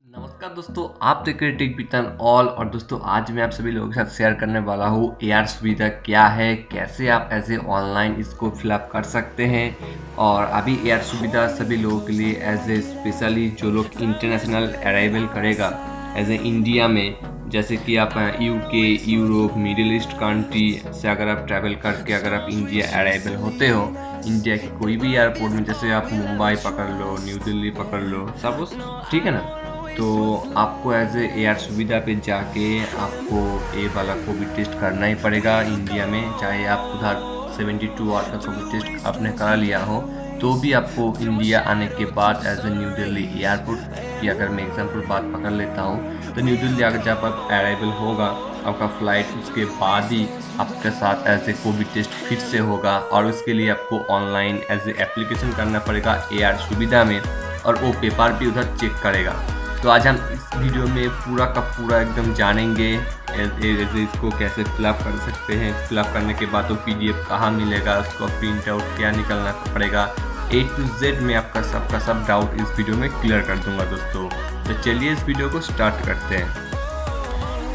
नमस्कार दोस्तों, आप देख रहे टेक विद ऑल। और दोस्तों आज मैं आप सभी लोगों के साथ शेयर करने वाला हूँ एआर सुविधा क्या है, कैसे आप ऐसे ऑनलाइन इसको फिलअप कर सकते हैं। और अभी एआर सुविधा सभी लोगों के लिए एज ए स्पेशली जो लोग इंटरनेशनल अराइवल करेगा एज ए इंडिया में, जैसे कि आप UK, Europe, middle east country से अगर आप ट्रैवल करके अगर आप इंडिया अराइवल होते हो, इंडिया के कोई भी एयरपोर्ट में, जैसे आप मुंबई पकड़ लो, न्यू दिल्ली पकड़ लो, सपोज, ठीक है ना। तो आपको एज ए एआर सुविधा पे जाके आपको ये वाला कोविड टेस्ट करना ही पड़ेगा इंडिया में। चाहे आप उधर 72 आवर का कोविड टेस्ट आपने करा लिया हो, तो भी आपको इंडिया आने के बाद as a New Delhi airport की अगर मैं एग्जांपल बात पकड़ लेता हूँ, तो न्यू दिल्ली अगर जब आप अराइवल होगा आपका फ्लाइट, उसके बाद ही आपके साथ एज ए कोविड टेस्ट फिर से होगा। और उसके लिए आपको ऑनलाइन एज ए एप्लीकेशन करना पड़ेगा एआर सुविधा में, और वो पेपर भी उधर चेक करेगा। तो आज हम इस वीडियो में पूरा का पूरा एकदम जानेंगे इसको कैसे फिलअप कर सकते हैं। फिलअप करने के बाद तो पीडीएफ कहाँ मिलेगा, उसको प्रिंट आउट क्या निकलना पड़ेगा, A to Z में आपका सबका सब डाउट इस वीडियो में क्लियर कर दूंगा दोस्तों। तो चलिए इस वीडियो को स्टार्ट करते हैं।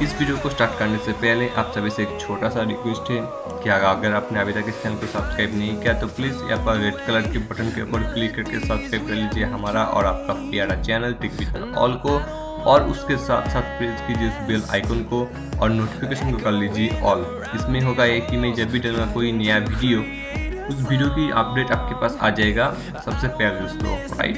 इस वीडियो को स्टार्ट करने से पहले आप सभी से एक छोटा सा रिक्वेस्ट है कि अगर आपने अभी तक इस चैनल को सब्सक्राइब नहीं किया तो प्लीज़ यहाँ पर रेड कलर के बटन के ऊपर क्लिक करके सब्सक्राइब कर लीजिए हमारा और आपका प्यारा चैनल टेक विद ऑल को, और उसके साथ साथ प्रेस कीजिए इस बेल आइकन को और नोटिफिकेशन को कर लीजिए ऑल। इसमें होगा ये कि मैं जब भी डालूंगा कोई नया वीडियो, उस वीडियो की अपडेट आपके पास आ जाएगा सबसे पहले दोस्तों, राइट।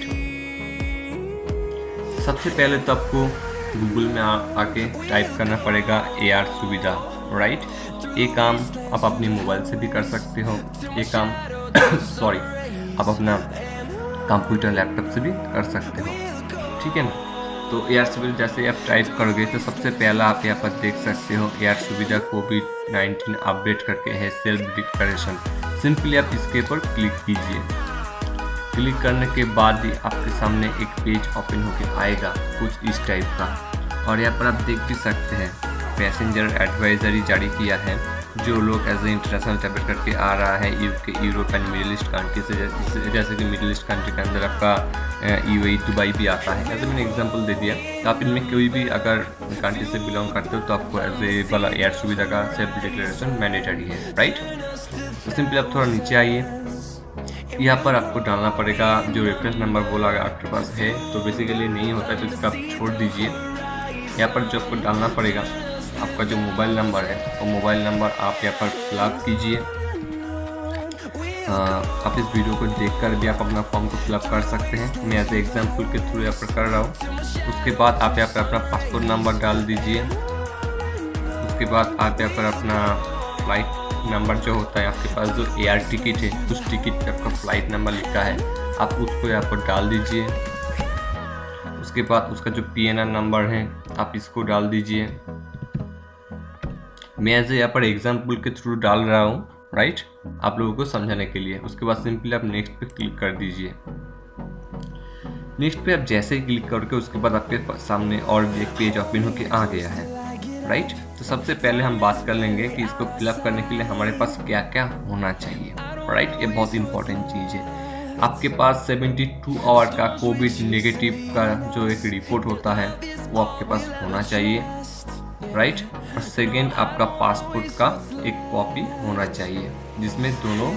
सबसे पहले तो आपको गूगल में आके टाइप करना पड़ेगा एआर सुविधा, राइट। ये काम आप अपने मोबाइल से भी कर सकते हो, ये काम सॉरी आप अपना कंप्यूटर लैपटॉप से भी कर सकते हो, ठीक है ना। तो एआर सुविधा जैसे आप टाइप करोगे तो सबसे पहला आप यहाँ पर देख सकते हो एआर सुविधा कोविड-19 अपडेट करके है सेल्फ डिक्लेरेशन। सिंपली आप इसके ऊपर क्लिक कीजिए। क्लिक करने के बाद ही आपके सामने एक पेज ओपन होकर आएगा कुछ इस टाइप का, और यहाँ पर आप देख भी सकते हैं पैसेंजर एडवाइजरी जारी किया है। जो लोग एज ए इंटरनेशनल ट्रैवल करके आ रहा है UK, Europe and middle east country से, जैसे कि मिडिल ईस्ट कंट्री के अंदर आपका यूएई, दुबई भी आता है, ऐसे मैंने एग्जांपल दे दिया। तो आप इनमें कोई भी अगर कंट्री से बिलोंग करते हो तो आपको एज ए वाला एआर सुविधा का सेल्फ डिक्लेरेशन मैंडेटरी है, राइट। तो सिंपली आप थोड़ा नीचे आइए, यहाँ पर आपको डालना पड़ेगा जो रेफरेंस नंबर बोला अगर आपके पास है, तो बेसिकली नहीं होता है तो इसका आप छोड़ दीजिए। यहाँ पर जो आपको डालना पड़ेगा आपका जो मोबाइल नंबर है, वो मोबाइल नंबर आप यहाँ पर फिलअप कीजिए। आप इस वीडियो को देखकर भी आप अपना फॉर्म को फिलअप कर सकते हैं, मैं एज ए एग्जाम्पल के थ्रू यहाँ पर कर रहा हूँ। उसके बाद आप यहाँ पर अपना पासपोर्ट नंबर डाल दीजिए। उसके बाद आप यहाँ पर अपना फ्लाइट नंबर जो होता है, आपके पास जो एयर टिकट है उस टिकट पे आपका फ्लाइट नंबर लिखा है, आप उसको यहाँ पर डाल दीजिए। उसके बाद उसका जो पीएनआर नंबर है आप इसको डाल दीजिए। मैं ऐसे यहाँ पर एग्जाम्पल के थ्रू डाल रहा हूँ, राइट, आप लोगों को समझाने के लिए। उसके बाद सिंपली आप नेक्स्ट पे क्लिक कर दीजिए। नेक्स्ट पे आप जैसे ही क्लिक करके उसके बाद आपके सामने और एक पेज ओपन होके आ गया है, राइट। तो सबसे पहले हम बात कर लेंगे कि इसको फिलअप करने के लिए हमारे पास क्या क्या होना चाहिए, राइट। ये बहुत इंपॉर्टेंट चीज़ है। आपके पास 72 आवर का कोविड नेगेटिव का जो एक रिपोर्ट होता है वो आपके पास होना चाहिए, राइट। और सेकेंड आपका पासपोर्ट का एक कॉपी होना चाहिए जिसमें दोनों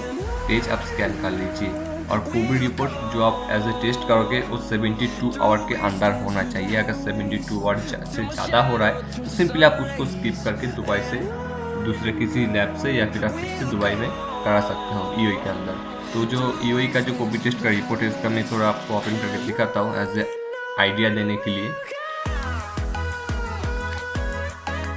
पेज आप स्कैन कर लीजिए। और कोविड रिपोर्ट जो आप एज ए टेस्ट करोगे वो 72 आवर के अंदर होना चाहिए। अगर 72 आवर से ज़्यादा हो रहा है तो सिंपली आप उसको स्किप करके दुबई से दूसरे किसी लैब से या फिर आप फिर से दुबई में करा सकते हो यूएई के अंदर। तो जो यूएई का जो कोविड टेस्ट का रिपोर्ट है इसका मैं थोड़ा आपको ओपन करके दिखाता हूँ एज ए आइडिया देने के लिए।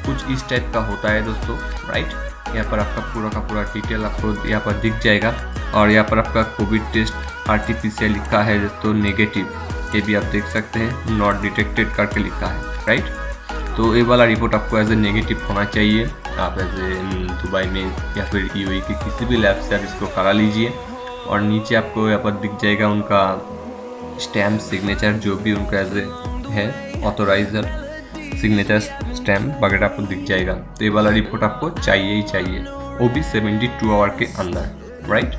कुछ इस टाइप का होता है दोस्तों, राइट। यहाँ पर आपका पूरा का पूरा डिटेल आपको यहाँ पर दिख जाएगा, और यहाँ पर आपका कोविड टेस्ट आरटीपीसीआर लिखा है दोस्तों नेगेटिव, ये भी आप देख सकते हैं, नॉट डिटेक्टेड करके लिखा है, राइट। तो ये वाला रिपोर्ट आपको एज ए नेगेटिव होना चाहिए। आप एज ए दुबई में या फिर यूएई के किसी भी लैब से आप इसको करा लीजिए। और नीचे आपको यहाँ पर दिख जाएगा उनका स्टैम्प, सिग्नेचर, जो भी उनका एज ए है ऑथोराइजर, सिग्नेचर, स्टैम्प वगैरह आपको दिख जाएगा। तो ये वाला रिपोर्ट आपको चाहिए ही चाहिए, वो भी 72 आवर के अंदर, राइट।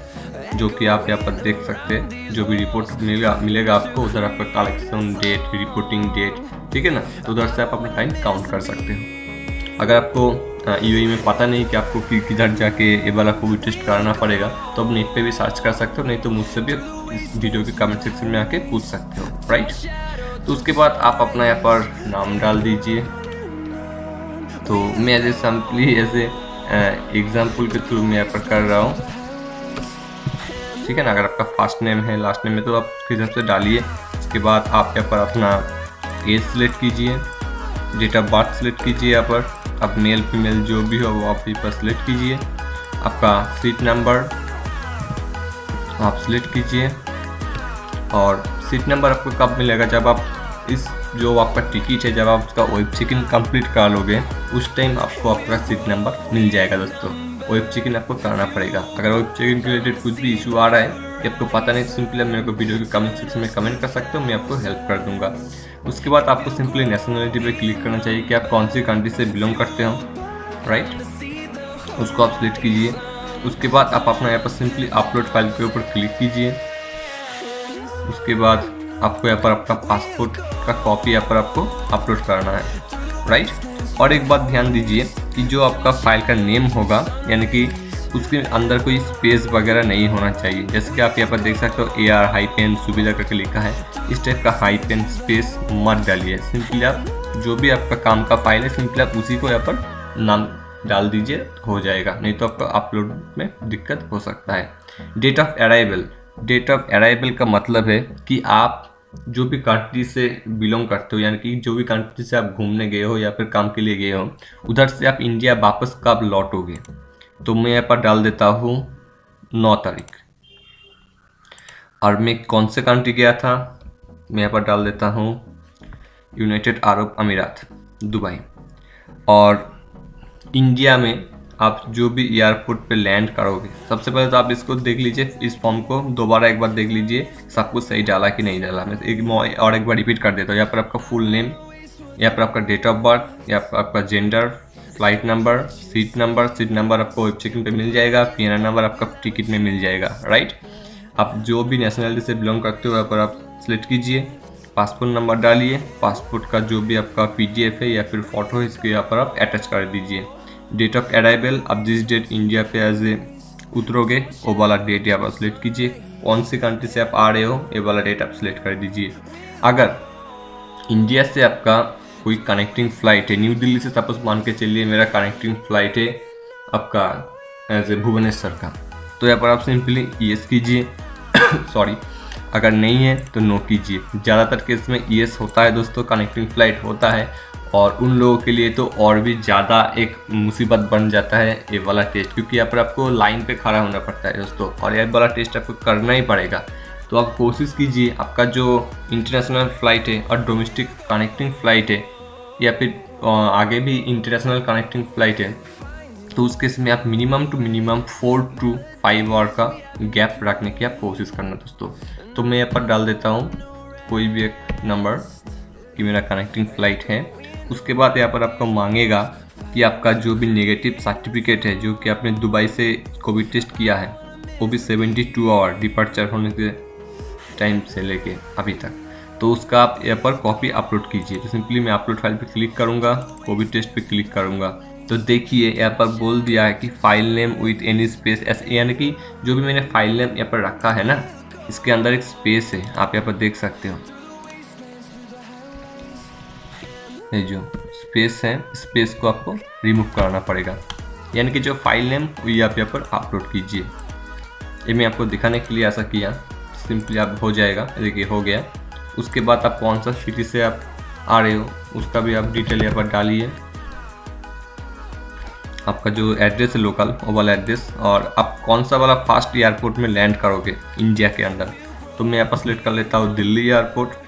जो कि आप यहाँ पर देख सकते हैं। जो भी रिपोर्ट मिलेगा आपको, उधर आपका कलेक्शन डेट, रिपोर्टिंग डेट, ठीक है ना। तो उधर से आप अपना टाइम काउंट कर सकते हो। अगर आपको यूएई में पता नहीं कि आपको किधर जाके ये वाला कोविड टेस्ट कराना पड़ेगा, तो आप नेट पे भी सर्च कर सकते हो, नहीं तो मुझसे भी इस वीडियो के कमेंट सेक्शन में आके पूछ सकते हो, राइट। तो उसके बाद आप अपना यहाँ पर नाम डाल दीजिए। तो मैं ऐसे सिंपली ऐसे एग्जाम्पल के थ्रू मैं यहाँ पर कर रहा हूँ, ठीक है ना। अगर आपका फर्स्ट नेम है, लास्ट नेम है, तो आप किस हिसाब से डालिए। उसके बाद आप यहाँ पर अपना एज सेलेक्ट कीजिए, डेट ऑफ बर्थ सेलेक्ट कीजिए। यहाँ पर आप मेल फीमेल जो भी हो वो आप यहाँ पर सेलेक्ट कीजिए। आपका सीट नंबर आप सेलेक्ट कीजिए। और सीट नंबर आपको कब मिलेगा, जब आप इस जो आपका टिकट है, जब आप उसका वेब चेक इन कंप्लीट करा लोगे, उस टाइम आपको आपका सीट नंबर मिल जाएगा दोस्तों। वेब चेक इन आपको कराना पड़ेगा। अगर वेब चेक इन के रिलेटेड कुछ भी इशू आ रहा है कि आपको पता नहीं, सिंपली आप मेरे को वीडियो के कमेंट सेक्शन में कमेंट कर सकते हो, मैं आपको हेल्प कर दूंगा। उसके बाद आपको सिंपली नेशनलिटी पे क्लिक करना चाहिए कि आप कौन सी कंट्री से बिलोंग करते हो, राइट। उसको आप सिलेक्ट कीजिए। उसके बाद आप अपना यहाँ पर सिंपली अपलोड फाइल के ऊपर क्लिक कीजिए। उसके बाद आपको यहाँ पर अपना पासपोर्ट का कॉपी यहाँ पर आपको अपलोड करना है, राइट। और एक बात ध्यान दीजिए कि जो आपका फाइल का नेम होगा, यानी कि उसके अंदर कोई स्पेस वगैरह नहीं होना चाहिए। जैसे कि आप यहाँ पर देख सकते हो AR- सुविधा करके लिखा है, इस टाइप का हाइपेन स्पेस मत डालिए। सिंपली आप जो भी आपका काम का फाइल है, सिंपली आप उसी को यहाँ पर नाम डाल दीजिए, हो जाएगा। नहीं तो आपको अपलोड में दिक्कत हो सकता है। डेट ऑफ अराइवल का मतलब है कि आप जो भी कंट्री से बिलोंग करते हो, यानी कि जो भी कंट्री से आप घूमने गए हो या फिर काम के लिए गए हो, उधर से आप इंडिया वापस कब लौटोगे। तो मैं यहाँ पर डाल देता हूँ 9 तारीख। और मैं कौन से कंट्री गया था, मैं यहाँ पर डाल देता हूँ यूनाइटेड अरब अमीरात, दुबई। और इंडिया में आप जो भी एयरपोर्ट पे लैंड करोगे, सबसे पहले तो आप इसको देख लीजिए, इस फॉर्म को दोबारा एक बार देख लीजिए सब कुछ सही डाला कि नहीं डाला। मैं एक बार रिपीट कर देता हूँ। यहाँ पर आपका फुल नेम, यहाँ पर आपका डेट ऑफ बर्थ, यहाँ पर आपका gender, flight number, seat number आपको वेब चेकिंग पे मिल जाएगा, PNR नंबर आपका टिकट में मिल जाएगा, राइट। आप जो भी नेशनलिटी से बिलोंग करते हो यहाँ पर आप सिलेक्ट कीजिए। पासपोर्ट नंबर डालिए, पासपोर्ट का जो भी आपका PDF है या फिर फोटो है, इसको यहाँ पर आप अटैच कर दीजिए। डेट ऑफ अराइवल, आप जिस डेट इंडिया पे एज ए उतरोगे वो वाला डेट यहाँ पर सिलेक्ट कीजिए। कौन सी कंट्री से आप आ रहे हो, ये वाला डेट आप सिलेक्ट कर दीजिए। अगर इंडिया से आपका कोई कनेक्टिंग फ्लाइट है, न्यू दिल्ली से सपोज मान के चलिए मेरा कनेक्टिंग फ्लाइट है आपका एज ए भुवनेश्वर का, तो यहाँ पर आप सिंपली येस कीजिए सॉरी, अगर नहीं है तो नो कीजिए। ज़्यादातर केस में येस होता है दोस्तों, कनेक्टिंग फ्लाइट होता है। और उन लोगों के लिए तो और भी ज़्यादा एक मुसीबत बन जाता है ये वाला टेस्ट, क्योंकि यहाँ पर आपको लाइन पे खड़ा होना पड़ता है दोस्तों, और ये वाला टेस्ट आपको करना ही पड़ेगा। तो आप कोशिश कीजिए, आपका जो इंटरनेशनल फ़्लाइट है और डोमेस्टिक कनेक्टिंग फ़्लाइट है, या फिर आगे भी इंटरनेशनल कनेक्टिंग फ़्लाइट है, तो उस केस में आप minimum to minimum 4 to 5 hour का गैप रखने की आप कोशिश करना दोस्तों। तो मैं यहाँ पर डाल देता हूँ कोई भी एक नंबर कि मेरा कनेक्टिंग फ़्लाइट है। उसके बाद यहाँ पर आपको मांगेगा कि आपका जो भी नेगेटिव सर्टिफिकेट है, जो कि आपने दुबई से कोविड टेस्ट किया है, वो भी 72 आवर डिपार्चर होने के टाइम से लेके अभी तक, तो उसका आप यहाँ पर कॉपी अपलोड कीजिए। तो सिंपली मैं अपलोड फाइल पे क्लिक करूँगा, कोविड टेस्ट पे क्लिक करूँगा, तो देखिए यहाँ पर बोल दिया है कि file name with any space, ऐसे यानी कि जो भी मैंने फाइल नेम यहाँ पर रखा है ना, इसके अंदर एक स्पेस है, आप यहाँ पर देख सकते हो। ये जो स्पेस है, स्पेस को आपको रिमूव कराना पड़ेगा, यानी कि जो फाइल नेम वही आप यहाँ पर अपलोड कीजिए। ये मैं आपको दिखाने के लिए ऐसा किया, सिंपली आप हो जाएगा, देखिए हो गया। उसके बाद आप कौन सा सिटी से आप आ रहे हो उसका भी आप डिटेल यहाँ पर डालिए, आपका जो एड्रेस है लोकल वो वाला एड्रेस, और आप कौन सा वाला फर्स्ट एयरपोर्ट में लैंड करोगे इंडिया के अंदर। तो मैं यहाँ पर सिलेक्ट कर लेता हूँ दिल्ली एयरपोर्ट।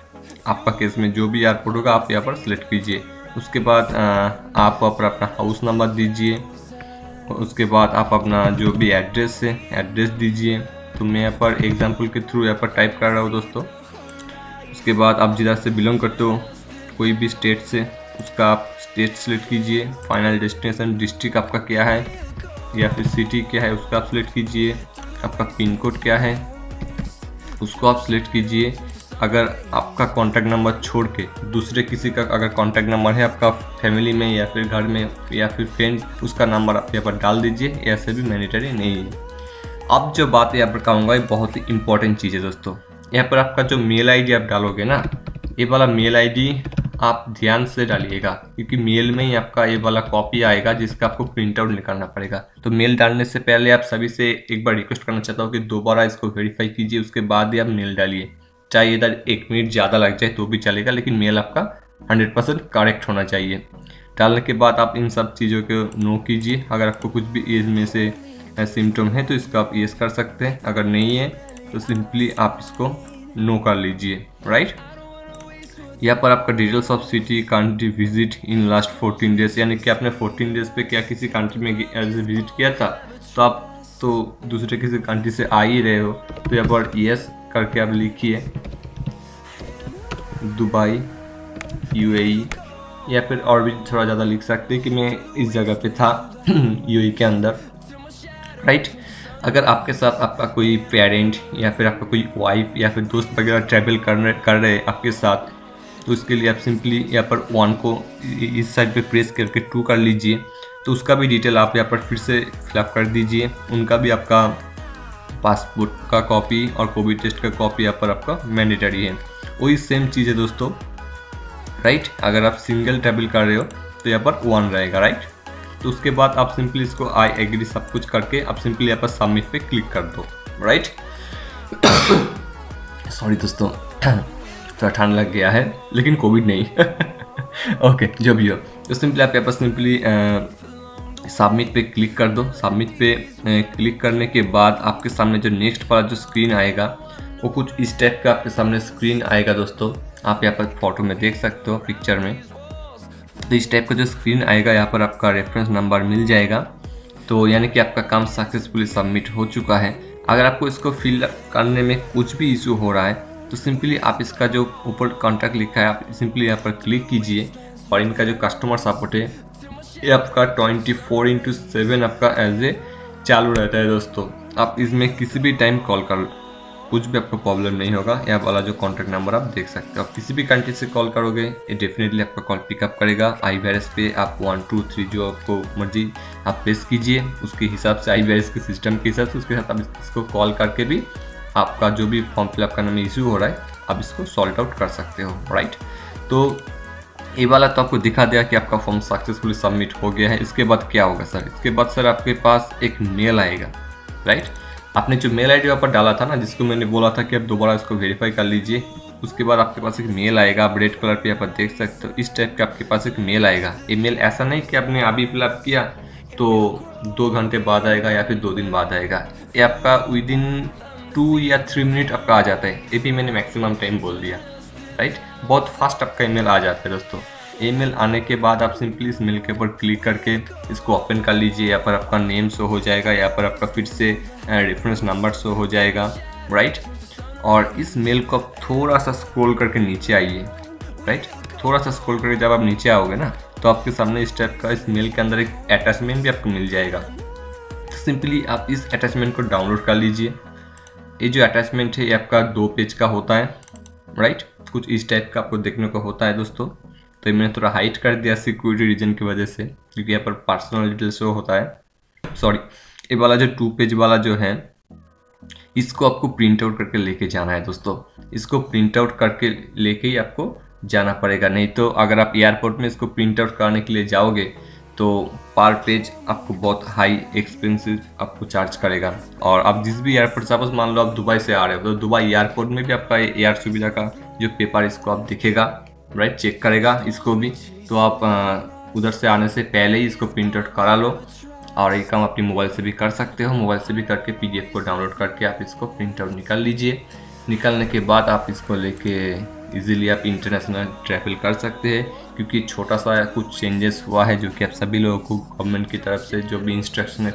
आपका केस में जो भी एयरपोर्ट होगा आप यहाँ पर सिलेक्ट कीजिए। उसके बाद आप अपना हाउस नंबर दीजिए। उसके बाद आप अपना जो भी एड्रेस है एड्रेस दीजिए। तो मैं यहाँ पर एग्जांपल के थ्रू यहाँ पर टाइप कर रहा हूँ दोस्तों। उसके बाद आप जिधर से बिलोंग करते हो कोई भी स्टेट से, उसका आप स्टेट सेलेक्ट कीजिए। फाइनल डेस्टिनेशन डिस्ट्रिक्ट आपका क्या है या फिर सिटी क्या है उसका आप सिलेक्ट कीजिए। आपका पिन कोड क्या है उसको आप सिलेक्ट कीजिए। अगर आपका कॉन्टैक्ट नंबर छोड़ के दूसरे किसी का अगर कॉन्टैक्ट नंबर है आपका फैमिली में या फिर घर में या फिर फ्रेंड, उसका नंबर आप यहाँ पर डाल दीजिए, ऐसे भी मैंडेटरी नहीं है। अब जो बात यहाँ पर कहूँगा ये बहुत ही इंपॉर्टेंट चीज़ है दोस्तों। यहाँ पर आपका जो मेल आईडी आप डालोगे ना, ये वाला मेल आईडी आप ध्यान से डालिएगा, क्योंकि मेल में ही आपका ये वाला कॉपी आएगा जिसका आपको प्रिंट आउट निकालना पड़ेगा। तो मेल डालने से पहले आप सभी से एक बार रिक्वेस्ट करना चाहता हूँ कि दोबारा इसको वेरीफाई कीजिए, उसके बाद ही आप मेल डालिए। चाहे इधर 1 मिनट ज़्यादा लग जाए तो भी चलेगा, लेकिन मेल आपका 100% करेक्ट होना चाहिए। डालने के बाद आप इन सब चीज़ों को नो कीजिए। अगर आपको कुछ भी इसमें से सिम्टम है तो इसको आप येस कर सकते हैं, अगर नहीं है तो सिंपली आप इसको नो कर लीजिए। राइट, यहाँ पर आपका details of city country visit in last 14 days, यानी कि आपने 14 डेज पे क्या किसी कंट्री में विजिट किया था, तो आप तो दूसरे किसी कंट्री से आ ही रहे हो, तो यहाँ पर यस करके आप लिखिए दुबई, यूएई, या फिर और भी थोड़ा ज़्यादा लिख सकते हैं कि मैं इस जगह पे था यूएई के अंदर। राइट, अगर आपके साथ आपका कोई पेरेंट या फिर आपका कोई वाइफ या फिर दोस्त वगैरह ट्रैवल कर रहे आपके साथ, तो उसके लिए आप सिंपली यहाँ पर 1 को इस साइड पे प्रेस करके 2 कर लीजिए, तो उसका भी डिटेल आप यहाँ पर फिर से फिलअप कर दीजिए। उनका भी आपका पासपोर्ट का कॉपी और कोविड टेस्ट का कॉपी यहाँ पर आपका मैंडेटरी है। वही सेम चीज़ है दोस्तों। राइट, अगर आप सिंगल ट्रैवल कर रहे हो तो यहाँ पर 1 रहेगा। राइट, तो उसके बाद आप सिंपली इसको आई एग्री सब कुछ करके आप सिंपली यहाँ पर सबमिट पे क्लिक कर दो। राइट, सॉरी दोस्तों थोड़ा ठंड लग गया है, लेकिन कोविड नहीं ओके, जो भी हो, तो सिंपली आप यहाँ पर सिंपली सबमिट पे क्लिक कर दो। सबमिट पे क्लिक करने के बाद आपके सामने जो नेक्स्ट वाला जो स्क्रीन आएगा वो कुछ इस टाइप का आपके सामने स्क्रीन आएगा दोस्तों। आप यहाँ पर फोटो में देख सकते हो, पिक्चर में, तो इस टाइप का जो स्क्रीन आएगा यहाँ पर आपका रेफरेंस नंबर मिल जाएगा। तो यानी कि आपका काम सक्सेसफुली सबमिट हो चुका है। अगर आपको इसको फिल करने में कुछ भी इशू हो रहा है तो सिंपली आप इसका जो ऊपर कॉन्टैक्ट लिखा है आप सिंपली यहाँ पर क्लिक कीजिए, और इनका जो कस्टमर सपोर्ट है ये आपका 24/7 आपका एज ए चालू रहता है दोस्तों। आप इसमें किसी भी टाइम कॉल कर, कुछ भी आपको प्रॉब्लम नहीं होगा। यहाँ वाला जो कॉन्टैक्ट नंबर आप देख सकते हो, आप किसी भी कंट्री से कॉल करोगे ये डेफिनेटली आपका कॉल पिकअप करेगा। आई वायरस पे आप 1 2 3 जो आपको मर्जी आप प्रेस कीजिए, उसके हिसाब से आई वायरस के सिस्टम के हिसाब से उसके साथ आप इसको कॉल करके भी आपका जो भी फॉर्म फिलअप करने में इशू हो रहा है आप इसको सॉल्व आउट कर सकते हो। राइट, तो ये वाला तो आपको दिखा दिया कि आपका फॉर्म सक्सेसफुली सबमिट हो गया है। इसके बाद क्या होगा सर? इसके बाद सर आपके पास एक मेल आएगा। राइट, आपने जो मेल आईडी पर डाला था ना, जिसको मैंने बोला था कि आप दोबारा इसको वेरीफाई कर लीजिए, उसके बाद आपके पास एक मेल आएगा। आप रेड कलर पे यहाँ पर देख सकते हो, इस टाइप का आपके पास एक मेल आएगा। ये मेल ऐसा नहीं कि आपने अभी फिलअप किया तो 2 घंटे बाद आएगा या फिर 2 दिन बाद आएगा। ये आपका विदिन 2 या 3 मिनट आपका आ जाता है। ये भी मैंने मैक्सिमम टाइम बोल दिया। राइट, बहुत फास्ट आपका ईमेल आ जाता है दोस्तों। ईमेल आने के बाद आप सिंपली इस मेल के ऊपर क्लिक करके इसको ओपन कर लीजिए। यहाँ पर आपका नेम शो हो जाएगा, यहाँ पर आपका फिर से रेफरेंस नंबर शो हो जाएगा। राइट, और इस मेल को आप थोड़ा सा स्क्रॉल करके नीचे आइए। राइट, थोड़ा सा स्क्रॉल करके जब आप नीचे आओगे ना तो आपके सामने इस टाइप का इस मेल के अंदर एक अटैचमेंट भी आपको मिल जाएगा। तो सिंपली आप इस अटैचमेंट को डाउनलोड कर लीजिए। ये जो अटैचमेंट है ये आपका 2 पेज का होता है। राइट, कुछ इस टाइप का आपको देखने को होता है दोस्तों। तो मैंने थोड़ा हाइड कर दिया सिक्योरिटी रीजन की वजह से, क्योंकि यहाँ पर पर्सनल डिटेल शो होता है। सॉरी, ये वाला जो 2 पेज वाला जो है इसको आपको प्रिंट आउट करके लेके जाना है दोस्तों। इसको प्रिंट आउट करके लेके ही आपको जाना पड़ेगा, नहीं तो अगर आप एयरपोर्ट में इसको प्रिंट आउट करने के लिए जाओगे तो पर पेज आपको बहुत हाई एक्सपेंसिव आपको चार्ज करेगा। और आप जिस भी एयरपोर्ट, सपोज मान लो आप दुबई से आ रहे हो तो दुबई एयरपोर्ट में भी आपका एयर सुविधा का जो पेपर इसको आप दिखेगा। राइट, चेक करेगा इसको भी। तो आप उधर से आने से पहले ही इसको प्रिंट आउट करा लो, और ये काम अपनी मोबाइल से भी कर सकते हो। मोबाइल से भी करके PDF को डाउनलोड करके आप इसको प्रिंट आउट निकाल लीजिए। निकालने के बाद आप इसको लेके इजीली आप इंटरनेशनल ट्रैवल कर सकते हैं, क्योंकि छोटा सा कुछ चेंजेस हुआ है जो कि आप सभी लोगों को गवर्नमेंट की तरफ से जो भी इंस्ट्रक्शन है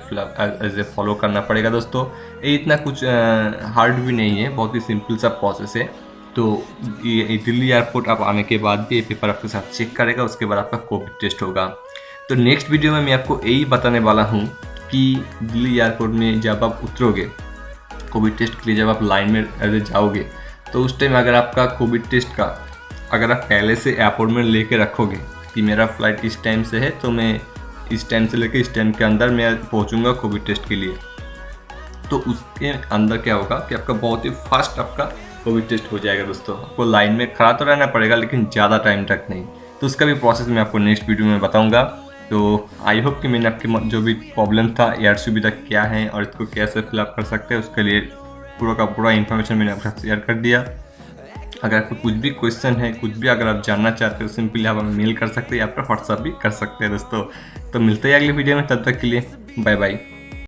एज ए फॉलो करना पड़ेगा दोस्तों। ये इतना कुछ हार्ड भी नहीं है, बहुत ही सिंपल सा प्रोसेस है। तो ये दिल्ली एयरपोर्ट आप आने के बाद भी ये पेपर आपके साथ चेक करेगा, उसके बाद आपका कोविड टेस्ट होगा। तो नेक्स्ट वीडियो में मैं आपको यही बताने वाला हूँ कि दिल्ली एयरपोर्ट में जब आप उतरोगे कोविड टेस्ट के लिए जब आप लाइन में ऐसे जाओगे तो उस टाइम अगर आपका कोविड टेस्ट का अगर आप पहले से अपॉइंटमेंट लेके रखोगे कि मेरा फ्लाइट इस टाइम से है तो मैं इस टाइम से लेके इस टाइम के अंदर मैं पहुंचूंगा कोविड टेस्ट के लिए, तो उसके अंदर क्या होगा कि आपका बहुत ही फास्ट आपका कोविड टेस्ट हो जाएगा दोस्तों। आपको लाइन में खड़ा तो रहना पड़ेगा लेकिन ज़्यादा टाइम तक नहीं। तो उसका भी प्रोसेस मैं आपको नेक्स्ट वीडियो में बताऊंगा। तो आई होप कि मैंने आपके जो भी प्रॉब्लम था एयर सुविधा क्या है और इसको कैसे फिलअप कर सकते हैं उसके लिए पूरा का पूरा इन्फॉर्मेशन मैंने आपके साथ शेयर कर दिया। अगर आपको कुछ भी क्वेश्चन है, कुछ भी अगर आप जानना चाहते हो, सिंपली आप हमें मेल कर सकते हैं या फिर व्हाट्सअप भी कर सकते हैं दोस्तों। तो मिलते हैं अगले वीडियो में, तब तक के लिए बाय बाय।